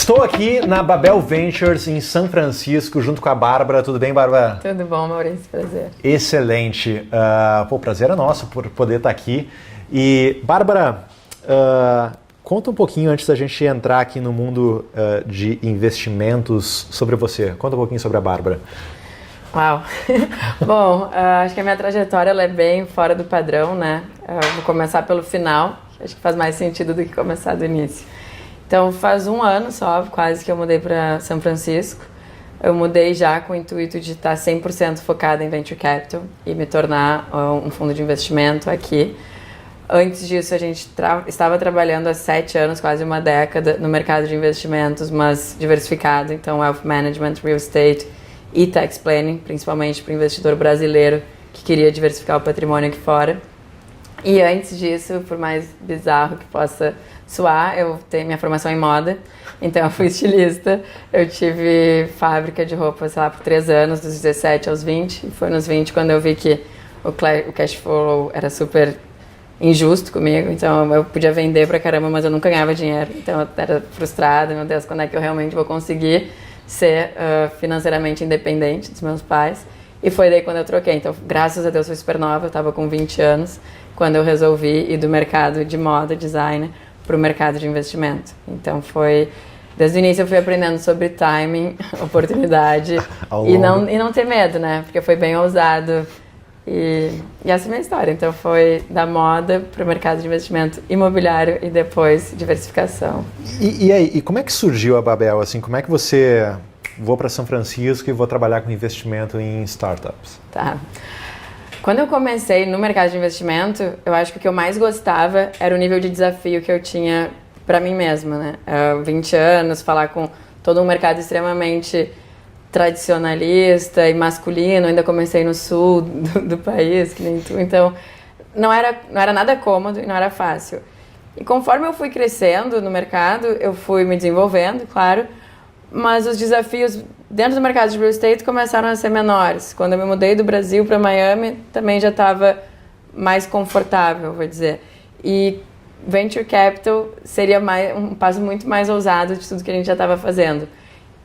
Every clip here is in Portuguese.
Estou aqui na Babel Ventures em São Francisco, junto com a Bárbara. Tudo bem, Bárbara? Tudo bom, Maurício? Prazer. Excelente. O prazer é nosso por poder estar aqui. E, Bárbara, conta um pouquinho antes da gente entrar aqui no mundo de investimentos sobre você. Conta um pouquinho sobre a Bárbara. Uau! Bom, acho que a minha trajetória ela é bem fora do padrão, né? Vou começar pelo final, acho que faz mais sentido do que começar do início. Então, faz um ano só, quase que eu mudei para São Francisco. Eu mudei já com o intuito de estar 100% focada em Venture Capital e me tornar um fundo de investimento aqui. Antes disso, a gente estava trabalhando há 7 anos, quase uma década, no mercado de investimentos, mas diversificado. Então, Wealth Management, Real Estate e Tax Planning, principalmente para o investidor brasileiro que queria diversificar o patrimônio aqui fora. E antes disso, por mais bizarro que possa soar, eu tenho minha formação em moda, então eu fui estilista. Eu tive fábrica de roupa, sei lá, por 3 anos, dos 17 aos 20. E foi nos 20 quando eu vi que o cash flow era super injusto comigo, então eu podia vender pra caramba, mas eu nunca ganhava dinheiro. Então eu era frustrada, meu Deus, quando é que eu realmente vou conseguir ser financeiramente independente dos meus pais? E foi daí quando eu troquei. Então, graças a Deus, fui super nova, eu estava com 20 anos, quando eu resolvi ir do mercado de moda, design, para o mercado de investimento. Então, desde o início eu fui aprendendo sobre timing, oportunidade e não ter medo, né? Porque foi bem ousado. E essa é a minha história. Então, foi da moda para o mercado de investimento imobiliário e depois diversificação. E aí, e como é que surgiu a Babel? Assim, como é que você... Vou para São Francisco e vou trabalhar com investimento em startups? Tá. Quando eu comecei no mercado de investimento, eu acho que o que eu mais gostava era o nível de desafio que eu tinha para mim mesma, né? 20 anos, falar com todo um mercado extremamente tradicionalista e masculino. Ainda comecei no sul do país, que nem tu. Então, não era nada cômodo e não era fácil. E conforme eu fui crescendo no mercado, eu fui me desenvolvendo, claro, mas os desafios dentro do mercado de real estate começaram a ser menores. Quando eu me mudei do Brasil para Miami, também já estava mais confortável, vou dizer. E Venture Capital seria um passo muito mais ousado de tudo que a gente já estava fazendo.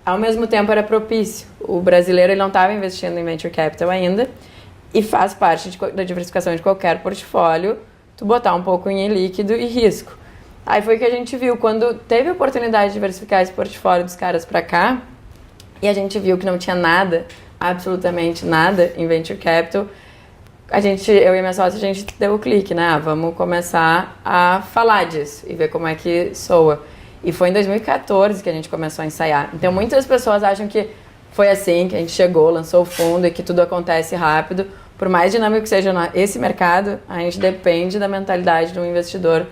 Ao mesmo tempo, era propício. O brasileiro ele não estava investindo em Venture Capital ainda, e faz parte da diversificação de qualquer portfólio tu botar um pouco em líquido e risco. Aí foi que a gente viu, quando teve a oportunidade de diversificar esse portfólio dos caras para cá, e a gente viu que não tinha nada, absolutamente nada em Venture Capital, eu e minha sócia, a gente deu o clique, né? Vamos começar a falar disso e ver como é que soa. E foi em 2014 que a gente começou a ensaiar. Então muitas pessoas acham que foi assim, que a gente chegou, lançou o fundo e que tudo acontece rápido. Por mais dinâmico que seja esse mercado, a gente depende da mentalidade de um investidor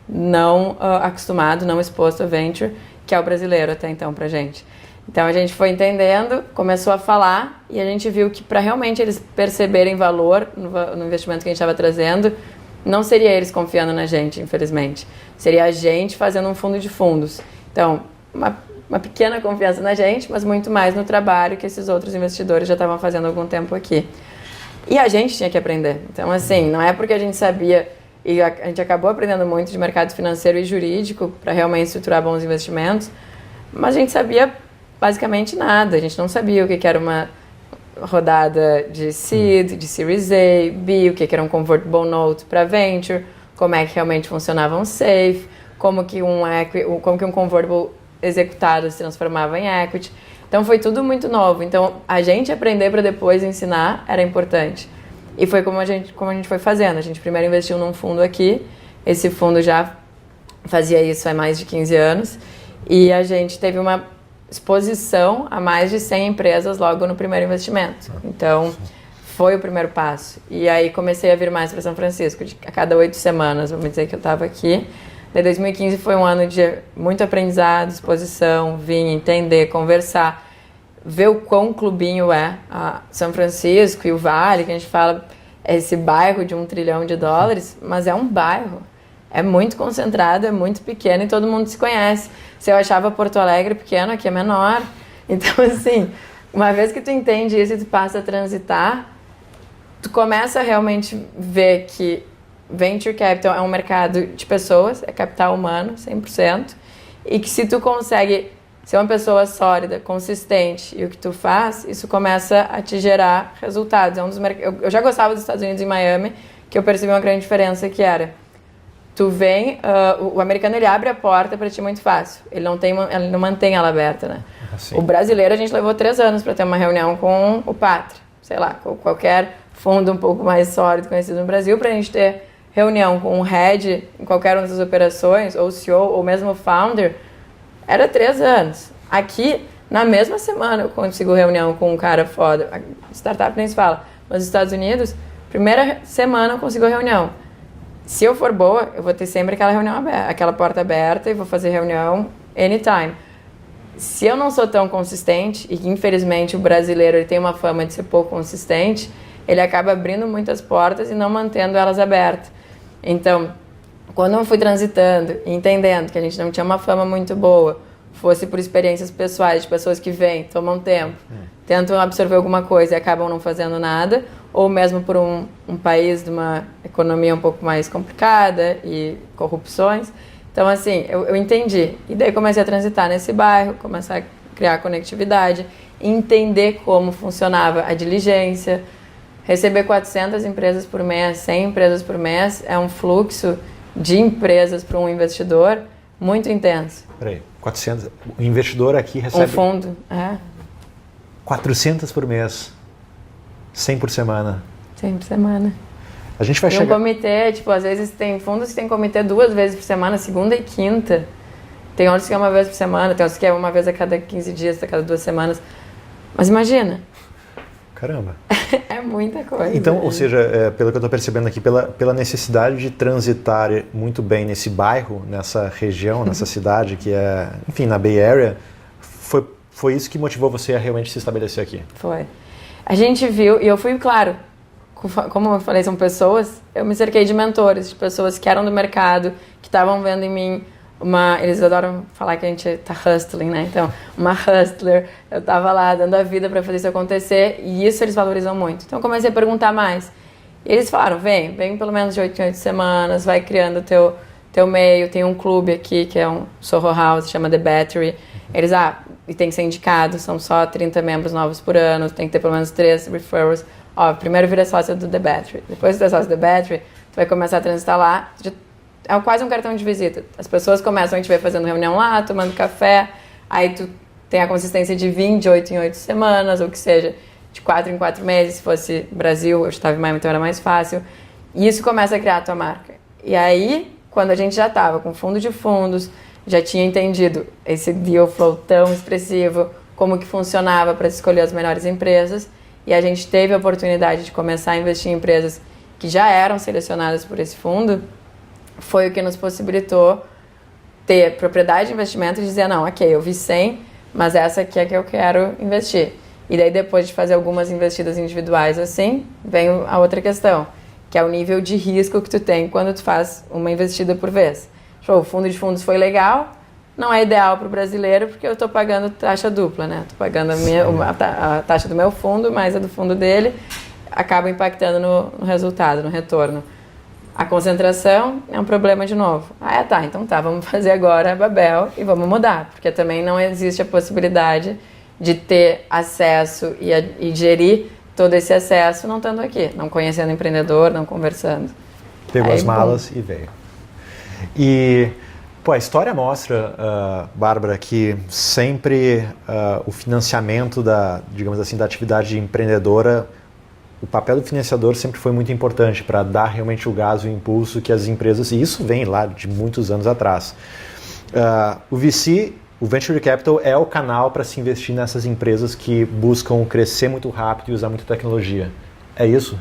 não acostumado, não exposto a venture, que é o brasileiro até então pra gente. Então a gente foi entendendo, começou a falar e a gente viu que para realmente eles perceberem valor no investimento que a gente estava trazendo, não seria eles confiando na gente, infelizmente. Seria a gente fazendo um fundo de fundos. Então, uma pequena confiança na gente, mas muito mais no trabalho que esses outros investidores já estavam fazendo há algum tempo aqui. E a gente tinha que aprender. Então, assim, não é porque a gente sabia... E a gente acabou aprendendo muito de mercado financeiro e jurídico para realmente estruturar bons investimentos, mas a gente sabia basicamente nada. A gente não sabia o que era uma rodada de seed, de Series A, B, o que era um convertible note para venture, como é que realmente funcionava um safe, como que um convertible executado se transformava em equity. Então foi tudo muito novo. Então a gente aprender para depois ensinar era importante. E foi como a gente foi fazendo. A gente primeiro investiu num fundo aqui. Esse fundo já fazia isso há mais de 15 anos. E a gente teve uma exposição a mais de 100 empresas logo no primeiro investimento. Então, foi o primeiro passo. E aí comecei a vir mais para São Francisco. A cada 8 semanas, vamos dizer que eu estava aqui. Daí 2015 foi um ano de muito aprendizado, exposição, vir, entender, conversar, ver o quão clubinho é a São Francisco e o Vale, que a gente fala, é esse bairro de $1 trilhão, mas é um bairro. É muito concentrado, é muito pequeno e todo mundo se conhece. Se eu achava Porto Alegre pequeno, aqui é menor. Então, assim, uma vez que tu entende isso e tu passa a transitar, tu começa a realmente ver que Venture Capital é um mercado de pessoas, é capital humano, 100%, e que se tu consegue ser uma pessoa sólida, consistente e o que tu faz, isso começa a te gerar resultados. Eu já gostava dos Estados Unidos em Miami, que eu percebi uma grande diferença que era, tu vem, o americano ele abre a porta para ti muito fácil, ele não mantém ela aberta, né? Assim. O brasileiro a gente levou 3 anos para ter uma reunião com o Pátria, sei lá, com qualquer fundo um pouco mais sólido conhecido no Brasil, para a gente ter reunião com o head em qualquer uma das operações, ou o CEO, ou mesmo o founder, era 3 anos. Aqui, na mesma semana, eu consigo reunião com um cara foda. A startup nem se fala. Mas nos Estados Unidos, primeira semana eu consigo reunião. Se eu for boa, eu vou ter sempre aquela reunião aberta, aquela porta aberta e vou fazer reunião anytime. Se eu não sou tão consistente, e que infelizmente o brasileiro ele tem uma fama de ser pouco consistente, ele acaba abrindo muitas portas e não mantendo elas abertas. Então, quando eu fui transitando e entendendo que a gente não tinha uma fama muito boa, fosse por experiências pessoais de pessoas que vêm, tomam tempo, tentam absorver alguma coisa e acabam não fazendo nada, ou mesmo por um país de uma economia um pouco mais complicada e corrupções. Então, assim, eu entendi. E daí comecei a transitar nesse bairro, começar a criar conectividade, entender como funcionava a diligência. Receber 400 empresas por mês, 100 empresas por mês, é um fluxo de empresas para um investidor muito intenso. Peraí, 400. O investidor aqui recebe... Um fundo, 400 por mês, 100 por semana. 100 por semana. A gente vai E chegar... um comitê, tipo, às vezes tem fundos que tem comitê 2 vezes por semana, segunda e quinta. Tem outros que é uma vez por semana, tem outros que é uma vez a cada 15 dias, a cada 2 semanas. Mas imagina. Caramba. É muita coisa. Então, ou seja, pelo que eu estou percebendo aqui, pela necessidade de transitar muito bem nesse bairro, nessa região, nessa cidade que é, enfim, na Bay Area, foi isso que motivou você a realmente se estabelecer aqui? Foi. A gente viu, e eu fui, claro, como eu falei, são pessoas, eu me cerquei de mentores, de pessoas que eram do mercado, que estavam vendo em mim eles adoram falar que a gente tá hustling, né? Então, uma hustler, eu tava lá dando a vida para fazer isso acontecer e isso eles valorizam muito. Então, eu comecei a perguntar mais. E eles falaram, vem pelo menos de 8 em 8 semanas, vai criando o teu meio. Tem um clube aqui, que é um Soho House, chama The Battery. Eles, e tem que ser indicado, são só 30 membros novos por ano, tem que ter pelo menos 3 referrals. Primeiro vira sócio do The Battery. Depois de ter sócio do The Battery, tu vai começar a transitar lá. É quase um cartão de visita. As pessoas começam, a gente vai fazendo reunião lá, tomando café, aí tu tem a consistência de vir de 8 em 8 semanas, ou que seja, de 4 em 4 meses. Se fosse Brasil, eu estava em Miami, então era mais fácil. E isso começa a criar a tua marca. E aí, quando a gente já estava com fundo de fundos, já tinha entendido esse deal flow tão expressivo, como que funcionava para escolher as melhores empresas, e a gente teve a oportunidade de começar a investir em empresas que já eram selecionadas por esse fundo, foi o que nos possibilitou ter propriedade de investimento e dizer, não, ok, eu vi 100, mas essa aqui é que eu quero investir. E daí depois de fazer algumas investidas individuais assim, vem a outra questão, que é o nível de risco que tu tem quando tu faz uma investida por vez. O fundo de fundos foi legal, não é ideal para o brasileiro porque eu estou pagando taxa dupla, né? Estou pagando a taxa do meu fundo, mais a do fundo dele, acaba impactando no resultado, no retorno. A concentração é um problema de novo. Então vamos fazer agora a Babel e vamos mudar, porque também não existe a possibilidade de ter acesso e gerir todo esse acesso não estando aqui, não conhecendo o empreendedor, não conversando. Pegou as malas e veio. E, a história mostra, Bárbara, que sempre o financiamento digamos assim, da atividade empreendedora, o papel do financiador sempre foi muito importante para dar realmente o gás, o impulso que as empresas, e isso vem lá de muitos anos atrás. O VC, o Venture Capital, é o canal para se investir nessas empresas que buscam crescer muito rápido e usar muita tecnologia. É isso?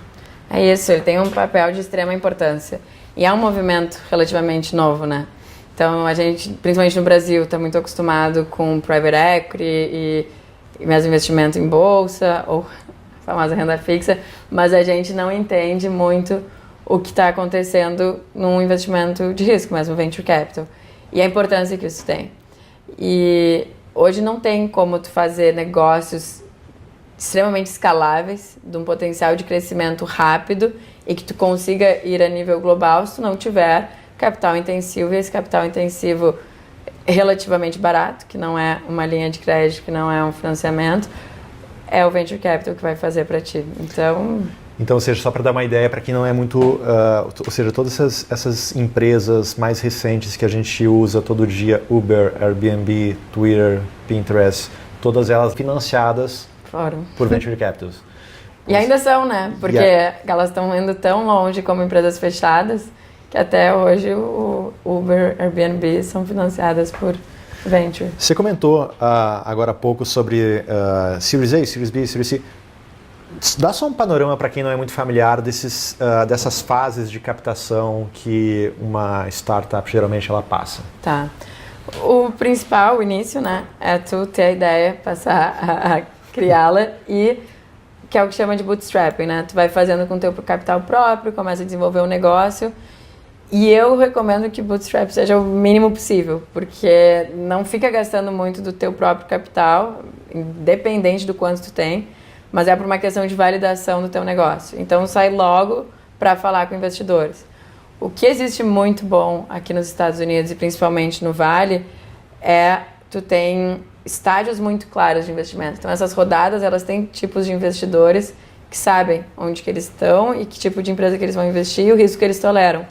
É isso, ele tem um papel de extrema importância. E é um movimento relativamente novo, né? Então, a gente, principalmente no Brasil, está muito acostumado com private equity e mesmo investimento em bolsa, ou a famosa renda fixa, mas a gente não entende muito o que está acontecendo num investimento de risco, mesmo venture capital. E a importância que isso tem. E hoje não tem como tu fazer negócios extremamente escaláveis, de um potencial de crescimento rápido e que tu consiga ir a nível global se tu não tiver capital intensivo, e esse capital intensivo relativamente barato, que não é uma linha de crédito, que não é um financiamento, é o Venture Capital que vai fazer para ti. Então, ou seja, só para dar uma ideia para quem não é muito... ou seja, todas essas empresas mais recentes que a gente usa todo dia, Uber, Airbnb, Twitter, Pinterest, todas elas financiadas por Venture Capitals. E ainda são, né? Porque elas estão indo tão longe como empresas fechadas que até hoje o Uber, Airbnb são financiadas por Venture. Você comentou agora há pouco sobre Series A, Series B, Series C. Dá só um panorama para quem não é muito familiar dessas fases de captação que uma startup geralmente ela passa. Tá. O principal, o início, né, é tu ter a ideia, passar a criá-la e que é o que chama de bootstrapping, né? Tu vai fazendo com o teu capital próprio, começa a desenvolver um negócio. E eu recomendo que bootstrap seja o mínimo possível, porque não fica gastando muito do teu próprio capital, independente do quanto tu tem, mas é por uma questão de validação do teu negócio. Então sai logo para falar com investidores. O que existe muito bom aqui nos Estados Unidos e principalmente no Vale é tu tem estágios muito claros de investimento. Então essas rodadas elas têm tipos de investidores que sabem onde que eles estão e que tipo de empresa que eles vão investir e o risco que eles toleram.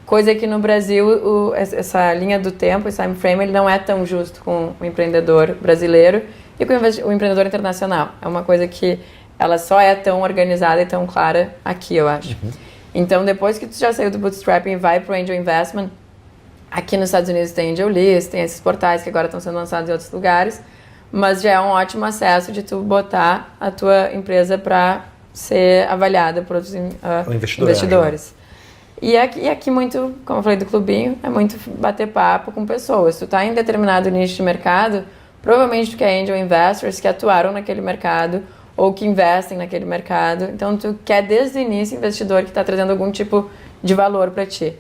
Coisa que no Brasil essa linha do tempo, esse time frame, ele não é tão justo com o empreendedor brasileiro e com o empreendedor internacional. É uma coisa que ela só é tão organizada e tão clara aqui, eu acho. Então, depois que tu já saiu do bootstrapping e vai para o angel investment, aqui nos Estados Unidos tem Angel List, tem esses portais que agora estão sendo lançados em outros lugares, mas já é um ótimo acesso de tu botar a tua empresa para ser avaliada por outros investidores. E aqui muito, como eu falei do clubinho, é muito bater papo com pessoas. Se tu tá em determinado nicho de mercado, provavelmente tu quer angel investors que atuaram naquele mercado ou que investem naquele mercado. Então tu quer desde o início investidor que está trazendo algum tipo de valor para ti.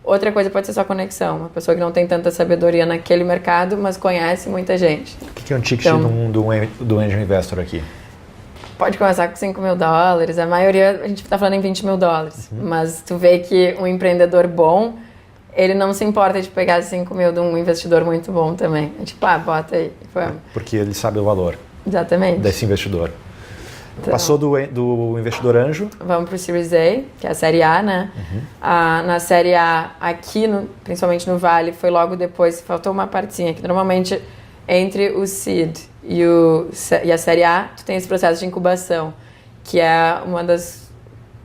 Outra coisa pode ser só conexão, uma pessoa que não tem tanta sabedoria naquele mercado, mas conhece muita gente. O que é um ticket do angel investor aqui? Pode começar com $5 mil, a maioria a gente está falando em $20 mil, mas tu vê que um empreendedor bom, ele não se importa de pegar 5 mil de um investidor muito bom também. É tipo, bota aí. Porque ele sabe o valor. Exatamente. Desse investidor. Então, passou do investidor anjo. Vamos para o Series A, que é a série A, né? Na série A, aqui, principalmente no Vale, foi logo depois, faltou uma partezinha, que normalmente entre o seed e a série A, tu tem esse processo de incubação, que é uma das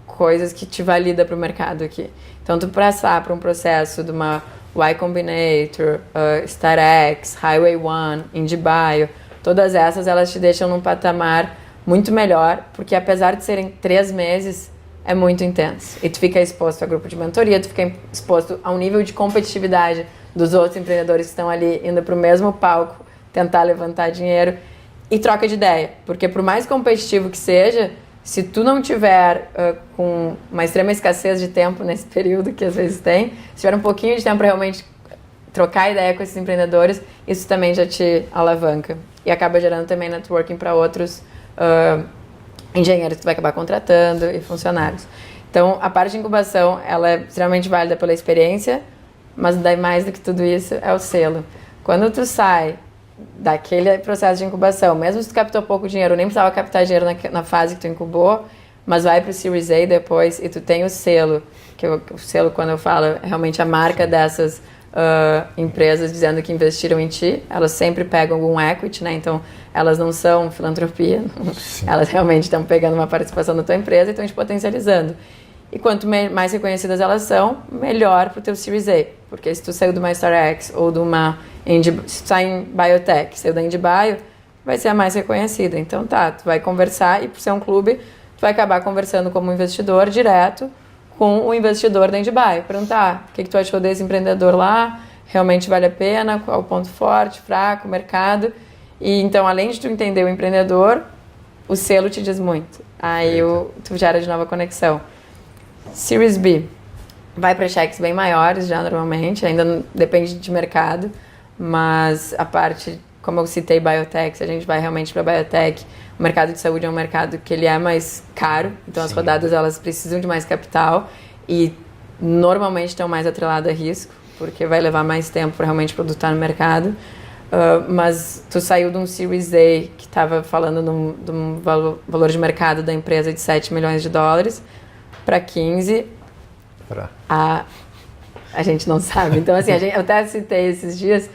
coisas que te valida para o mercado aqui. Então, tu passar para um processo de uma Y Combinator, StartX, Highway One, IndieBio, todas essas, elas te deixam num patamar muito melhor, porque apesar de serem 3 meses, é muito intenso. E tu fica exposto a grupo de mentoria, tu fica exposto a um nível de competitividade dos outros empreendedores que estão ali indo para o mesmo palco, tentar levantar dinheiro e troca de ideia. Porque por mais competitivo que seja, se tu não tiver com uma extrema escassez de tempo nesse período que às vezes tem, se tiver um pouquinho de tempo para realmente trocar ideia com esses empreendedores, isso também já te alavanca. E acaba gerando também networking para outros engenheiros que tu vai acabar contratando e funcionários. Então, a parte de incubação, ela é extremamente válida pela experiência, mas daí mais do que tudo isso é o selo. Quando tu sai daquele processo de incubação, mesmo se tu captou pouco dinheiro, nem precisava captar dinheiro na fase que tu incubou, mas vai para o Series A depois e tu tem o selo, que o selo, quando eu falo, é realmente a marca dessas empresas dizendo que investiram em ti, elas sempre pegam algum equity, né? Então elas não são filantropia, elas realmente estão pegando uma participação da tua empresa e estão te potencializando. E quanto mais reconhecidas elas são, melhor para o teu Series A, porque se tu saiu de uma StartX ou de uma se tu sai em Biotech, saiu da IndieBio, vai ser a mais reconhecida. Então tu vai conversar e por ser um clube, tu vai acabar conversando como investidor direto com o investidor da IndieBio, perguntar o que tu achou desse empreendedor lá, realmente vale a pena, qual o ponto forte, fraco, mercado. E então, além de tu entender o empreendedor, o selo te diz muito. Aí tu gera de nova conexão. Series B vai para cheques bem maiores já normalmente, ainda depende de mercado, mas a parte, como eu citei, biotech, se a gente vai realmente para biotech, o mercado de saúde é um mercado que ele é mais caro, então as rodadas elas precisam de mais capital e normalmente estão mais atreladas a risco, porque vai levar mais tempo para realmente o produto estar no mercado. Mas tu saiu de um Series A que estava falando de um valor de mercado da empresa de 7 milhões de dólares para 15. A gente não sabe. Então, assim, eu até citei esses dias.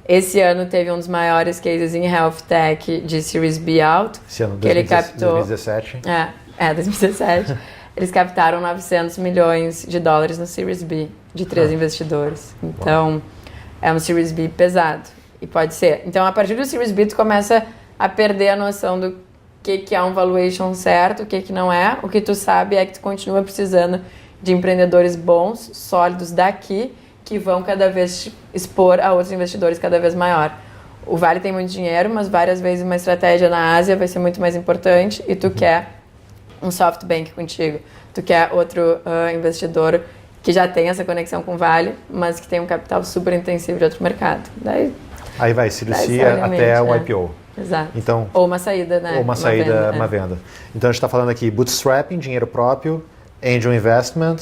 Esse ano teve um dos maiores cases em Health Tech de Series B alto. Esse ano, que ele captou 2017. 2017. Eles captaram 900 milhões de dólares no Series B, de 3 investidores. Então, é um Series B pesado. E pode ser. Então, a partir do Series B, tu começa a perder a noção do que é um valuation certo, o que não é. O que tu sabe é que tu continua precisando de empreendedores bons, sólidos daqui, que vão cada vez expor a outros investidores cada vez maior. O Vale tem muito dinheiro, mas várias vezes uma estratégia na Ásia vai ser muito mais importante e tu quer um SoftBank contigo. Tu quer outro investidor que já tem essa conexão com o Vale, mas que tem um capital super intensivo de outro mercado. Aí vai, Series C até o IPO. Exato. Então, ou uma saída, né? Ou uma saída, uma venda. Então a gente está falando aqui bootstrapping, dinheiro próprio, angel investment.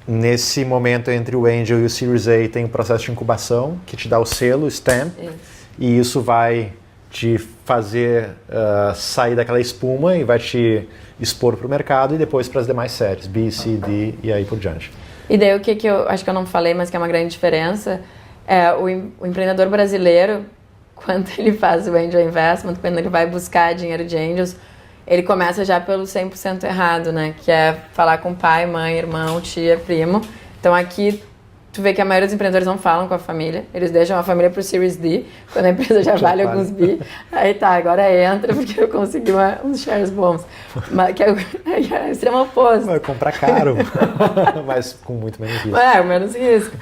Nesse momento entre o angel e o Series A tem o processo de incubação, que te dá o selo, o stamp, e isso vai te fazer sair daquela espuma e vai te expor para o mercado e depois para as demais séries, B, C, D e aí por diante. E daí o que eu acho que eu não falei, mas que é uma grande diferença, é o empreendedor brasileiro, quando ele faz o angel investment, quando ele vai buscar dinheiro de angels, ele começa já pelo 100% errado, né? Que é falar com pai, mãe, irmão, tia, primo. Então aqui tu vê que a maioria dos empreendedores não falam com a família, eles deixam a família pro Series D, quando a empresa já vale alguns bi, aí tá, agora entra porque eu consegui uns shares bons. Mas que é o extremo oposto. Vai comprar caro, mas com muito menos risco. Menos risco.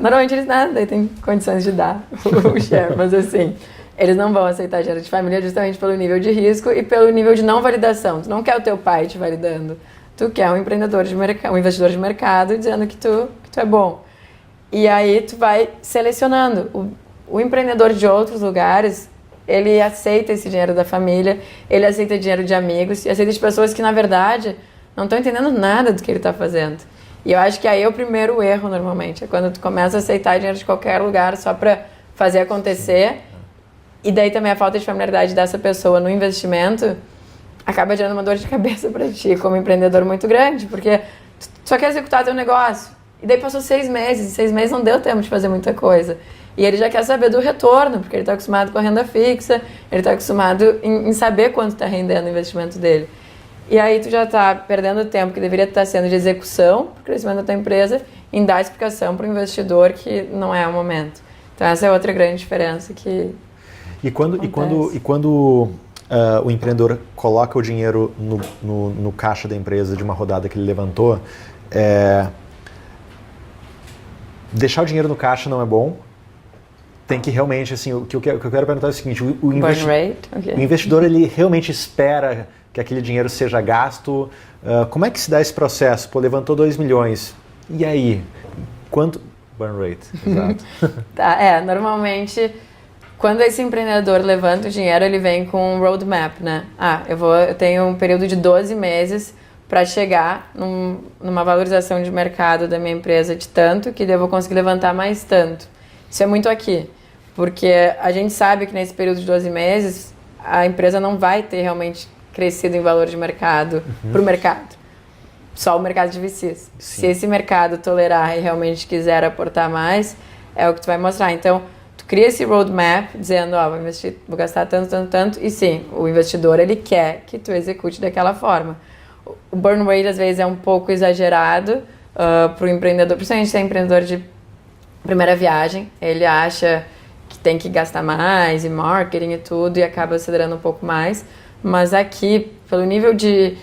Normalmente eles daí tem condições de dar o share, mas assim, eles não vão aceitar dinheiro de família justamente pelo nível de risco e pelo nível de não validação. Tu não quer o teu pai te validando, tu quer um empreendedor de mercado, um investidor de mercado dizendo que tu é bom. E aí tu vai selecionando. O empreendedor de outros lugares, ele aceita esse dinheiro da família, ele aceita dinheiro de amigos, e aceita de pessoas que, na verdade, não estão entendendo nada do que ele está fazendo. E eu acho que aí é o primeiro erro, normalmente, é quando tu começa a aceitar dinheiro de qualquer lugar só para fazer acontecer, e daí também a falta de familiaridade dessa pessoa no investimento acaba gerando uma dor de cabeça para ti, como empreendedor muito grande, porque tu só quer executar teu negócio. E daí passou 6 meses, e 6 meses não deu tempo de fazer muita coisa. E ele já quer saber do retorno, porque ele está acostumado com a renda fixa, ele está acostumado em saber quanto está rendendo o investimento dele. E aí tu já está perdendo tempo que deveria estar sendo de execução para o crescimento da tua empresa, em dar explicação para o investidor que não é o momento. Então essa é outra grande diferença que quando o empreendedor coloca o dinheiro no caixa da empresa de uma rodada que ele levantou, deixar o dinheiro no caixa não é bom. Tem que realmente, assim, o que eu quero perguntar é o seguinte, o investidor, ele realmente espera que aquele dinheiro seja gasto. Como é que se dá esse processo? Pô, levantou 2 milhões. E aí? Quanto? Burn rate, exato. Normalmente, quando esse empreendedor levanta o dinheiro, ele vem com um roadmap, né? Eu tenho um período de 12 meses para chegar numa valorização de mercado da minha empresa de tanto, que eu vou conseguir levantar mais tanto. Isso é muito aqui, porque a gente sabe que nesse período de 12 meses, a empresa não vai ter realmente crescido em valor de mercado para o mercado. Só o mercado de VCs. Sim. Se esse mercado tolerar e realmente quiser aportar mais, é o que tu vai mostrar. Então, tu cria esse roadmap dizendo, vou investir, vou gastar tanto, tanto, tanto, e sim, o investidor, ele quer que tu execute daquela forma. O burn rate, às vezes, é um pouco exagerado para o empreendedor, principalmente se é empreendedor de primeira viagem. Ele acha que tem que gastar mais e marketing e tudo e acaba acelerando um pouco mais. Mas aqui, pelo nível de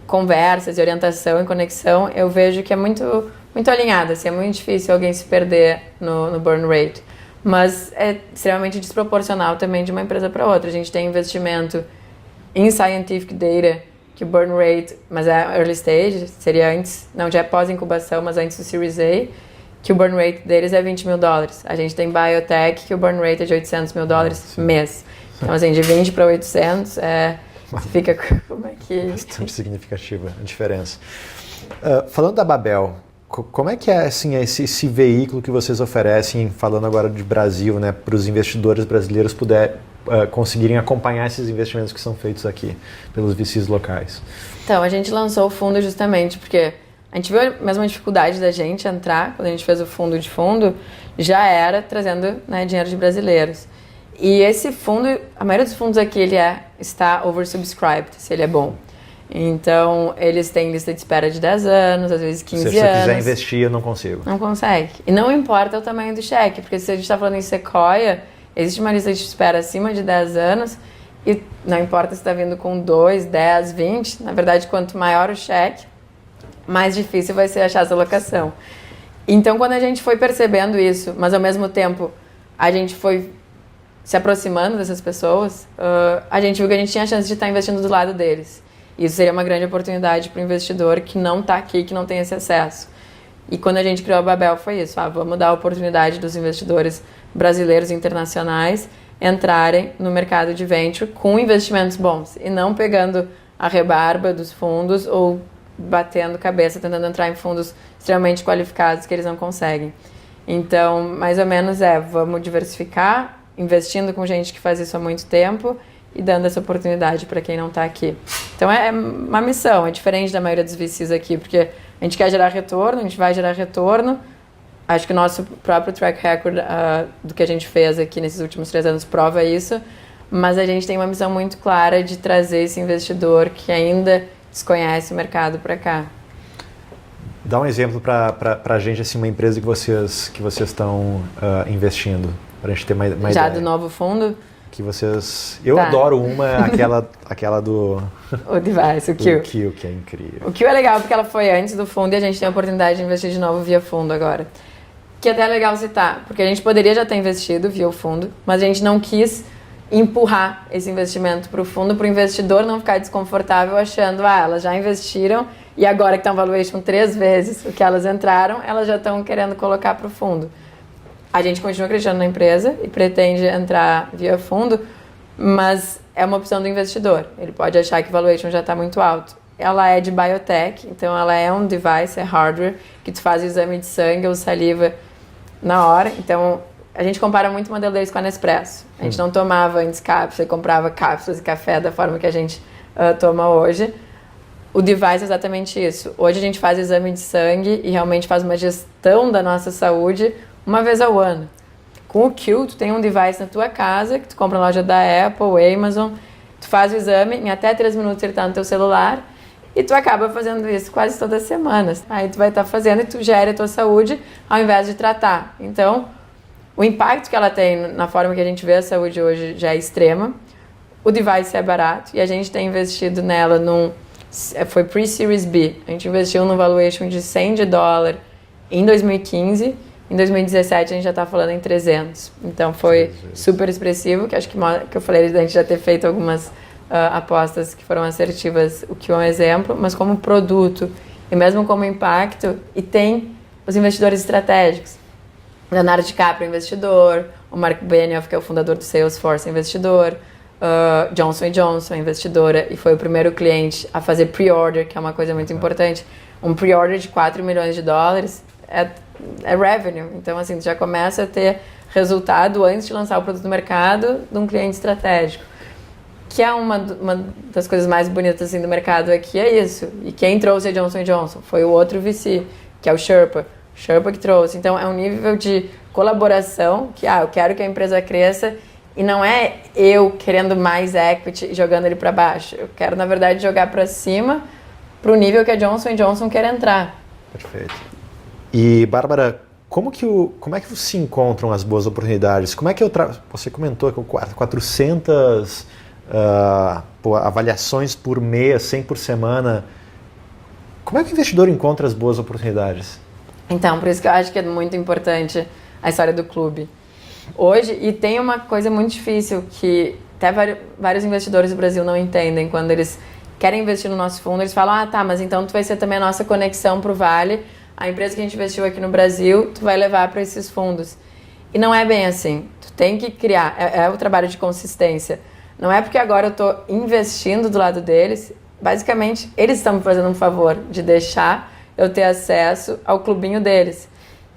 conversas, de orientação e conexão, eu vejo que é muito, muito alinhado. Assim, é muito difícil alguém se perder no burn rate. Mas é extremamente desproporcional também de uma empresa para outra. A gente tem investimento em scientific data, que o burn rate, mas é early stage, seria antes, não, já é pós-incubação, mas antes do Series A, que o burn rate deles é $20 mil. A gente tem biotech, que o burn rate é de $800 mil mês. Então, assim, de 20 para 800, você fica como é que... Bastante significativa a diferença. Falando da Babel, Como é que é assim, esse veículo que vocês oferecem, falando agora de Brasil, né, para os investidores brasileiros conseguirem acompanhar esses investimentos que são feitos aqui pelos VCs locais? Então, a gente lançou o fundo justamente porque a gente viu a mesma dificuldade da gente entrar, quando a gente fez o fundo de fundo, já era trazendo, né, dinheiro de brasileiros. E esse fundo, a maioria dos fundos aqui, está oversubscribed, se ele é bom. Então, eles têm lista de espera de 10 anos, às vezes 15 anos. Se eu quiser investir, eu não consigo. Não consegue. E não importa o tamanho do cheque, porque se a gente está falando em Sequoia, existe uma lista de espera acima de 10 anos e não importa se está vindo com 2, 10, 20. Na verdade, quanto maior o cheque, mais difícil vai ser achar essa alocação. Então, quando a gente foi percebendo isso, mas ao mesmo tempo a gente foi se aproximando dessas pessoas, a gente viu que a gente tinha a chance de estar investindo do lado deles. Isso seria uma grande oportunidade para o investidor que não está aqui, que não tem esse acesso. E quando a gente criou a Babel foi isso, vamos dar a oportunidade dos investidores brasileiros e internacionais entrarem no mercado de venture com investimentos bons e não pegando a rebarba dos fundos ou batendo cabeça, tentando entrar em fundos extremamente qualificados que eles não conseguem. Então, mais ou menos vamos diversificar, investindo com gente que faz isso há muito tempo e dando essa oportunidade para quem não está aqui. Então é uma missão, é diferente da maioria dos VCs aqui, porque a gente quer gerar retorno, a gente vai gerar retorno. Acho que o nosso próprio track record do que a gente fez aqui nesses últimos 3 anos prova isso, mas a gente tem uma missão muito clara de trazer esse investidor que ainda desconhece o mercado para cá. Dá um exemplo para a gente, assim, uma empresa que vocês estão investindo, para a gente ter mais Já ideia. do novo fundo? Que vocês... Eu adoro aquela do... O Device, o Q. O Q, que é incrível. O Q é legal porque ela foi antes do fundo e a gente tem a oportunidade de investir de novo via fundo agora. Que até é legal citar, porque a gente poderia já ter investido via o fundo, mas a gente não quis empurrar esse investimento para o fundo, para o investidor não ficar desconfortável achando, elas já investiram e agora que está um valuation 3 vezes o que elas entraram, elas já estão querendo colocar para o fundo. A gente continua acreditando na empresa e pretende entrar via fundo, mas é uma opção do investidor. Ele pode achar que o valuation já está muito alto. Ela é de biotech, então ela é um device, é hardware, que tu faz o exame de sangue ou saliva na hora. Então, a gente compara muito o modelo deles com a Nespresso. A gente não tomava antes cápsula e comprava cápsulas de café da forma que a gente toma hoje. O device é exatamente isso. Hoje a gente faz exame de sangue e realmente faz uma gestão da nossa saúde uma vez ao ano. Com o Q, tu tem um device na tua casa, que tu compra na loja da Apple, Amazon, tu faz o exame, em até 3 minutos ele está no teu celular, e tu acaba fazendo isso quase todas as semanas. Aí tu vai estar fazendo e tu gera a tua saúde ao invés de tratar. Então, o impacto que ela tem na forma que a gente vê a saúde hoje já é extrema. O device é barato e a gente tem investido nela foi pre-Series B. A gente investiu num valuation de $100 em 2015. Em 2017 a gente já está falando em 300. Então foi super expressivo, que acho que eu falei da gente já ter feito algumas apostas que foram assertivas, o que é um exemplo, mas como produto e mesmo como impacto, e tem os investidores estratégicos. Leonardo DiCaprio, investidor, o Mark Benioff, que é o fundador do Salesforce, investidor, Johnson & Johnson, investidora, e foi o primeiro cliente a fazer pre-order, que é uma coisa muito importante. Um pre-order de $4 milhões é revenue, então assim, tu já começa a ter resultado antes de lançar o produto no mercado de um cliente estratégico, que é uma das coisas mais bonitas assim, do mercado aqui, é isso. E quem trouxe a Johnson & Johnson foi o outro VC, que é o Sherpa que trouxe. Então é um nível de colaboração que eu quero que a empresa cresça e não é eu querendo mais equity e jogando ele para baixo. Eu quero, na verdade, jogar para cima para o nível que a Johnson & Johnson quer entrar. Perfeito. E, Bárbara, como é que se encontram as boas oportunidades? Como é que você comentou que 400 avaliações por mês, 100 por semana. Como é que o investidor encontra as boas oportunidades? Então, por isso que eu acho que é muito importante a história do clube. Hoje, e tem uma coisa muito difícil que até vários investidores do Brasil não entendem. Quando eles querem investir no nosso fundo, eles falam, mas então tu vai ser também a nossa conexão para o Vale. A empresa que a gente investiu aqui no Brasil, tu vai levar para esses fundos. E não é bem assim. Tu tem que criar, é o trabalho de consistência. Não é porque agora eu estou investindo do lado deles, basicamente eles estão me fazendo um favor de deixar eu ter acesso ao clubinho deles.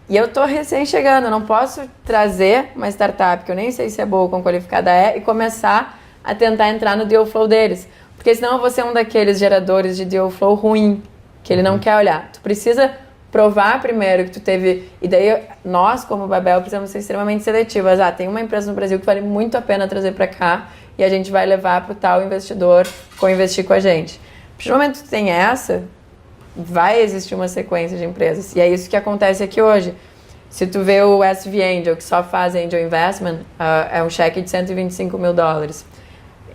E eu tô recém chegando, eu não posso trazer uma startup que eu nem sei se é boa ou quão qualificada é e começar a tentar entrar no deal flow deles. Porque senão eu vou ser um daqueles geradores de deal flow ruim, que ele não quer olhar. Tu precisa provar primeiro que tu teve... E daí nós, como Babel, precisamos ser extremamente seletivas. Tem uma empresa no Brasil que vale muito a pena trazer para cá e a gente vai levar para o tal investidor co-investir com a gente. A partir do momento que tu tem essa, vai existir uma sequência de empresas. E é isso que acontece aqui hoje. Se tu vê o SV Angel, que só faz Angel Investment, é um cheque de $125 mil.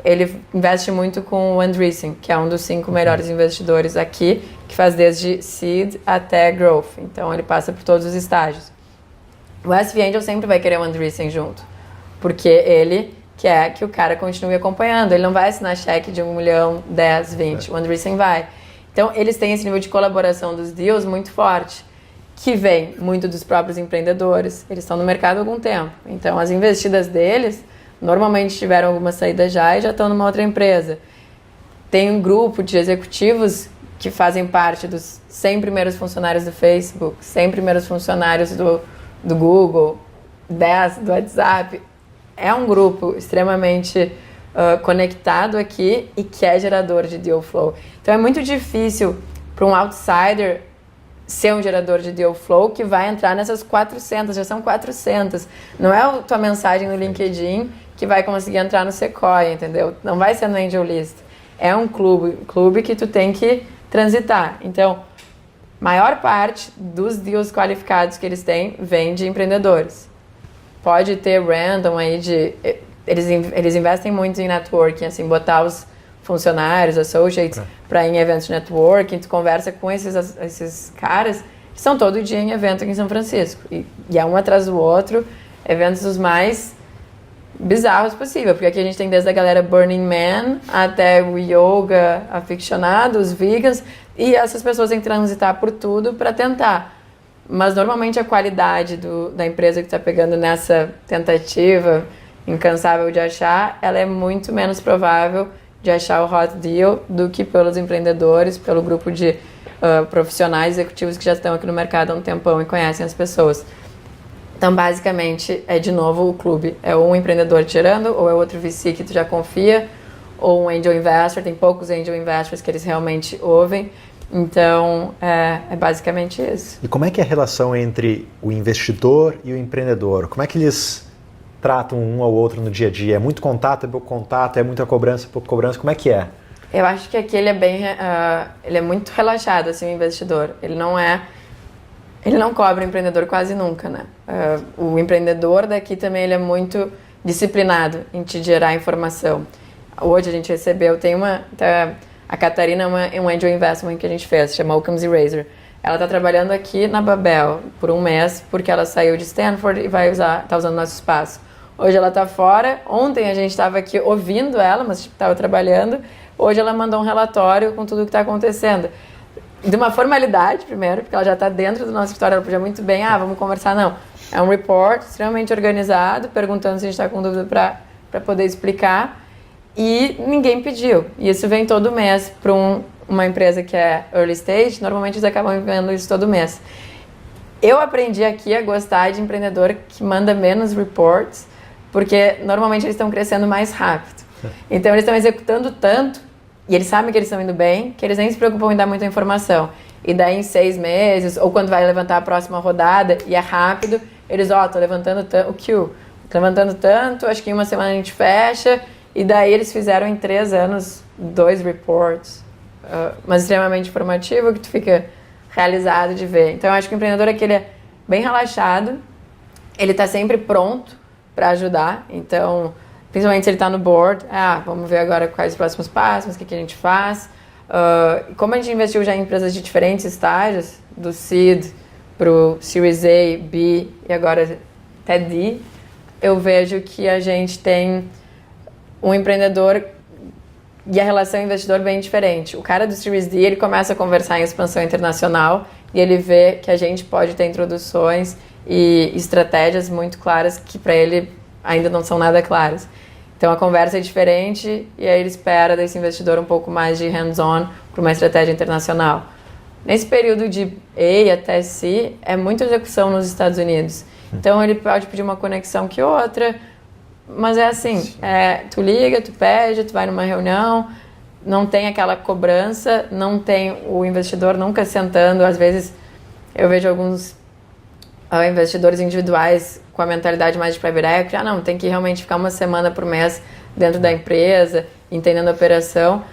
Ele investe muito com o Andreessen, que é um dos 5 melhores investidores aqui, que faz desde seed até growth. Então, ele passa por todos os estágios. O SV Angel sempre vai querer o Andreessen junto, porque ele quer que o cara continue acompanhando. Ele não vai assinar cheque de 1 milhão, 10, 20. O Andreessen vai. Então, eles têm esse nível de colaboração dos deals muito forte, que vem muito dos próprios empreendedores. Eles estão no mercado há algum tempo. Então, as investidas deles normalmente tiveram alguma saída já e já estão numa outra empresa. Tem um grupo de executivos que fazem parte dos 100 primeiros funcionários do Facebook, 100 primeiros funcionários do Google, 10 do WhatsApp. É um grupo extremamente conectado aqui e que é gerador de deal flow. Então é muito difícil para um outsider ser um gerador de deal flow que vai entrar nessas 400, já são 400. Não é a tua mensagem no LinkedIn que vai conseguir entrar no Sequoia, entendeu? Não vai ser no Angel List. É um clube que tu tem que transitar. Então, maior parte dos deals qualificados que eles têm vem de empreendedores. Pode ter random aí de... Eles investem muito em networking, assim, botar os funcionários, associates, para ir em eventos de networking, tu conversa com esses caras que são todo dia em evento aqui em São Francisco. E é um atrás do outro, eventos os mais bizarros possível, porque aqui a gente tem desde a galera Burning Man até o yoga aficionado, os vegans, e essas pessoas têm que transitar por tudo para tentar. Mas normalmente a qualidade da empresa que está pegando nessa tentativa incansável de achar, ela é muito menos provável de achar o hot deal do que pelos empreendedores, pelo grupo de profissionais executivos que já estão aqui no mercado há um tempão e conhecem as pessoas. Então, basicamente, é de novo o clube. É um empreendedor te gerando, ou é outro VC que tu já confia, ou um angel investor. Tem poucos angel investors que eles realmente ouvem. Então, é basicamente isso. E como é que é a relação entre o investidor e o empreendedor? Como é que eles tratam um ao outro no dia a dia? É muito contato, é pouco contato, é muita cobrança, pouco cobrança? Como é que é? Eu acho que aqui ele é bem... ele é muito relaxado, assim, o investidor. Ele não cobra o empreendedor quase nunca, né? O empreendedor daqui também ele é muito disciplinado em te gerar informação. Hoje a gente recebeu, a Catarina é um angel investment que a gente fez, chama Occam's Razor. Ela está trabalhando aqui na Babel por 1 mês, porque ela saiu de Stanford e tá usando nosso espaço. Hoje ela está fora, ontem a gente estava aqui ouvindo ela, mas estava trabalhando. Hoje ela mandou um relatório com tudo o que está acontecendo. De uma formalidade, primeiro, porque ela já está dentro do nosso escritório, ela podia muito bem, vamos conversar, não. É um report extremamente organizado, perguntando se a gente está com dúvida para poder explicar, e ninguém pediu. E isso vem todo mês para uma empresa que é early stage, normalmente eles acabam vendo isso todo mês. Eu aprendi aqui a gostar de empreendedor que manda menos reports, porque normalmente eles estão crescendo mais rápido. Então eles estão executando tanto, e eles sabem que eles estão indo bem, que eles nem se preocupam em dar muita informação. E daí em 6 meses, ou quando vai levantar a próxima rodada, e é rápido, eles, tô levantando tanto, o Q, tô levantando tanto, acho que em 1 semana a gente fecha, e daí eles fizeram em 3 anos 2 reports, mas extremamente informativo, que tu fica realizado de ver. Então eu acho que o empreendedor aqui ele é bem relaxado, ele está sempre pronto para ajudar, então... Principalmente se ele está no board, vamos ver agora quais os próximos passos, o que a gente faz. Como a gente investiu já em empresas de diferentes estágios, do seed para o Series A, B e agora até D, eu vejo que a gente tem um empreendedor e a relação investidor bem diferente. O cara do Series D, ele começa a conversar em expansão internacional e ele vê que a gente pode ter introduções e estratégias muito claras que para ele ainda não são nada claras. Então a conversa é diferente e aí ele espera desse investidor um pouco mais de hands-on para uma estratégia internacional. Nesse período de A até C, é muita execução nos Estados Unidos. Então, ele pode pedir uma conexão que outra, mas é assim, tu liga, tu pede, tu vai numa reunião, não tem aquela cobrança, não tem o investidor nunca sentando. Às vezes, eu vejo alguns investidores individuais com a mentalidade mais de private equity, não, tem que realmente ficar uma semana por mês dentro da empresa, entendendo a operação.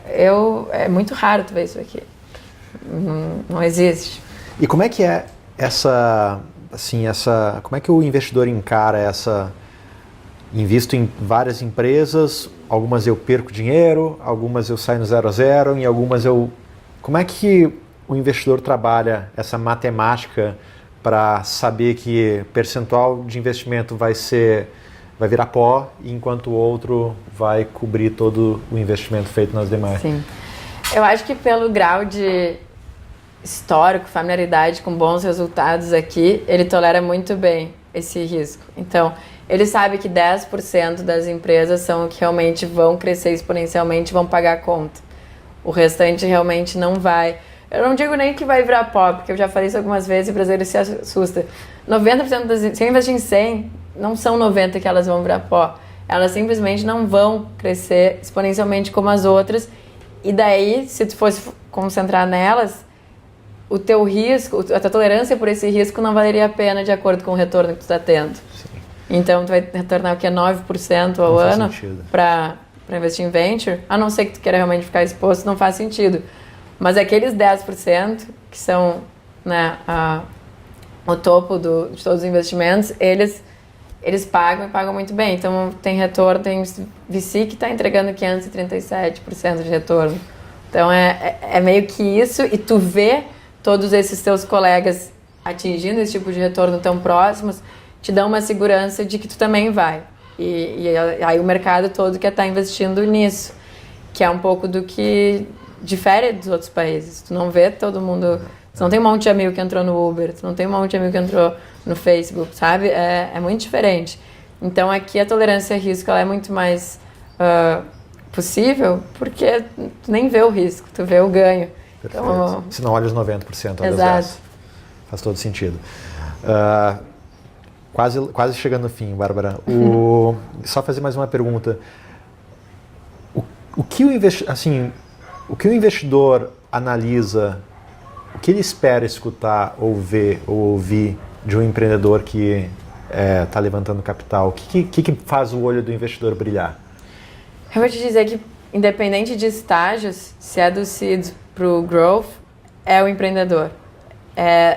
É muito raro tu ver isso aqui. Não existe. E como é que é como é que o investidor encara invisto em várias empresas, algumas eu perco dinheiro, algumas eu saio no 0 a 0, em algumas como é que o investidor trabalha essa matemática para saber que percentual de investimento vai virar pó, enquanto o outro vai cobrir todo o investimento feito nas demais? Sim. Eu acho que pelo grau de histórico, familiaridade com bons resultados aqui, ele tolera muito bem esse risco. Então, ele sabe que 10% das empresas são que realmente vão crescer exponencialmente, vão pagar a conta. O restante realmente não vai. Eu não digo nem que vai virar pó, porque eu já falei isso algumas vezes e o brasileiro se assusta. 90% se eu investir em 100, não são 90 que elas vão virar pó. Elas simplesmente não vão crescer exponencialmente como as outras. E daí, se tu fosse concentrar nelas, o teu risco, a tua tolerância por esse risco não valeria a pena de acordo com o retorno que tu está tendo. Sim. Então, tu vai retornar o que é 9% ao ano para investir em venture, a não ser que tu queira realmente ficar exposto, não faz sentido. Mas aqueles 10% que são, né, o topo de todos os investimentos, eles pagam e pagam muito bem. Então, tem retorno, tem VC que está entregando 537% de retorno. Então, é meio que isso, e tu vê todos esses teus colegas atingindo esse tipo de retorno tão próximos, te dão uma segurança de que tu também vai. E aí o mercado todo quer estar investindo nisso, que é um pouco do que difere dos outros países. Tu não vê todo mundo... Tu não tem um monte de amigo que entrou no Uber, tu não tem um monte de amigo que entrou no Facebook, sabe? É muito diferente. Então aqui a tolerância a risco ela é muito mais possível, porque tu nem vê o risco, tu vê o ganho. Perfeito. Então, se não olha os 90%, olha os 10%. Faz todo sentido. Quase chegando no fim, Bárbara. Só fazer mais uma pergunta. O que o investidor analisa, o que ele espera escutar ou ver ou ouvir de um empreendedor que está levantando capital? O que faz o olho do investidor brilhar? Eu vou te dizer que, independente de estágios, se é do seed para o growth, é o empreendedor.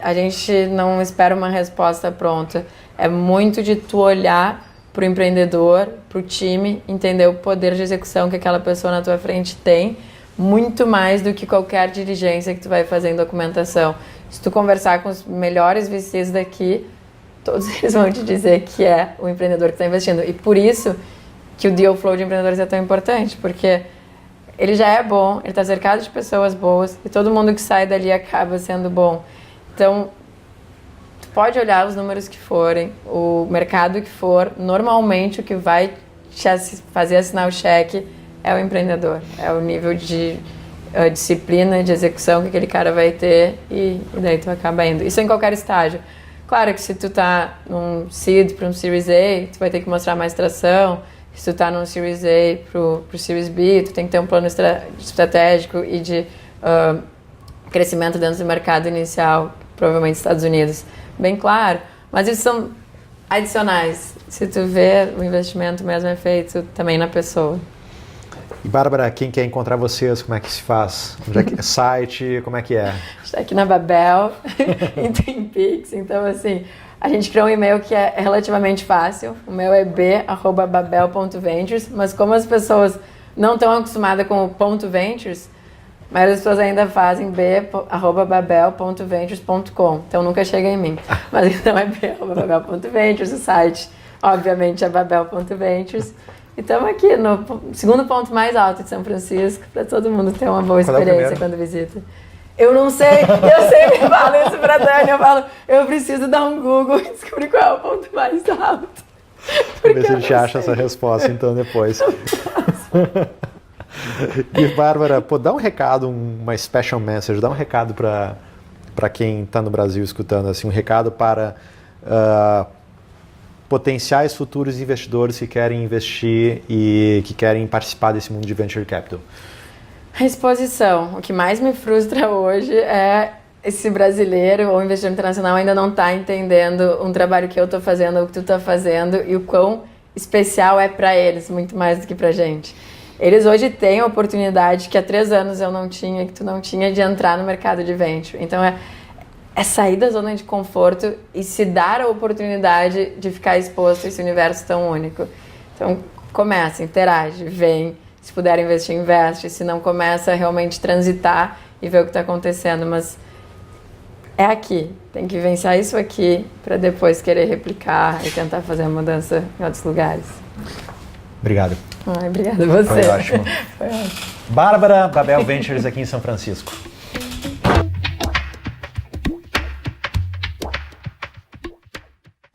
A gente não espera uma resposta pronta. É muito de tu olhar para o empreendedor, para o time, entender o poder de execução que aquela pessoa na tua frente tem, muito mais do que qualquer diligência que tu vai fazer em documentação. Se tu conversar com os melhores VCs daqui, todos eles vão te dizer que é o empreendedor que está investindo. E por isso que o deal flow de empreendedores é tão importante, porque ele já é bom, ele está cercado de pessoas boas e todo mundo que sai dali acaba sendo bom. Então, tu pode olhar os números que forem, o mercado que for, normalmente o que vai te fazer assinar o cheque é o empreendedor, é o nível de disciplina, de execução que aquele cara vai ter e daí tu acaba indo. Isso em qualquer estágio. Claro que se tu tá num seed para um Series A, tu vai ter que mostrar mais tração. Se tu tá num Series A pro Series B, tu tem que ter um plano estratégico e de crescimento dentro do mercado inicial, provavelmente Estados Unidos. Bem claro, mas isso são adicionais. Se tu vê, o investimento mesmo é feito também na pessoa. E Bárbara, quem quer encontrar vocês, como é que se faz? Onde é que é site? Como é que é? Está aqui na Babel, em Twin Peaks, então assim, a gente criou um e-mail que é relativamente fácil, o meu é b@babel.ventures, mas como as pessoas não estão acostumadas com o .ventures, mas as pessoas ainda fazem b@babel.ventures.com, então nunca chega em mim. Mas então é b@babel.ventures, o site, obviamente, é babel.ventures. E estamos aqui no segundo ponto mais alto de São Francisco, para todo mundo ter uma boa experiência quando visita. Eu não sei, eu sempre falo isso pra Dani, eu falo, eu preciso dar um Google e descobrir qual é o ponto mais alto. Vamos ver se a gente acha essa resposta então depois. E, Bárbara, pô, dá um recado, uma special message, dá um recado para quem está no Brasil escutando, assim, um recado para potenciais futuros investidores que querem investir e que querem participar desse mundo de venture capital. A exposição. O que mais me frustra hoje é esse brasileiro ou investidor internacional ainda não está entendendo um trabalho que eu estou fazendo ou que tu está fazendo e o quão especial é para eles, muito mais do que para gente. Eles hoje têm a oportunidade que há 3 anos eu não tinha, que tu não tinha, de entrar no mercado de venture. Então é sair da zona de conforto e se dar a oportunidade de ficar exposto a esse universo tão único. Então começa, interage, vem. Se puder investir, investe. Se não, começa a realmente transitar e ver o que está acontecendo. Mas é aqui. Tem que vencer isso aqui para depois querer replicar e tentar fazer a mudança em outros lugares. Obrigado. Obrigada a você. Foi ótimo. Foi ótimo. Bárbara, Babel Ventures aqui em São Francisco.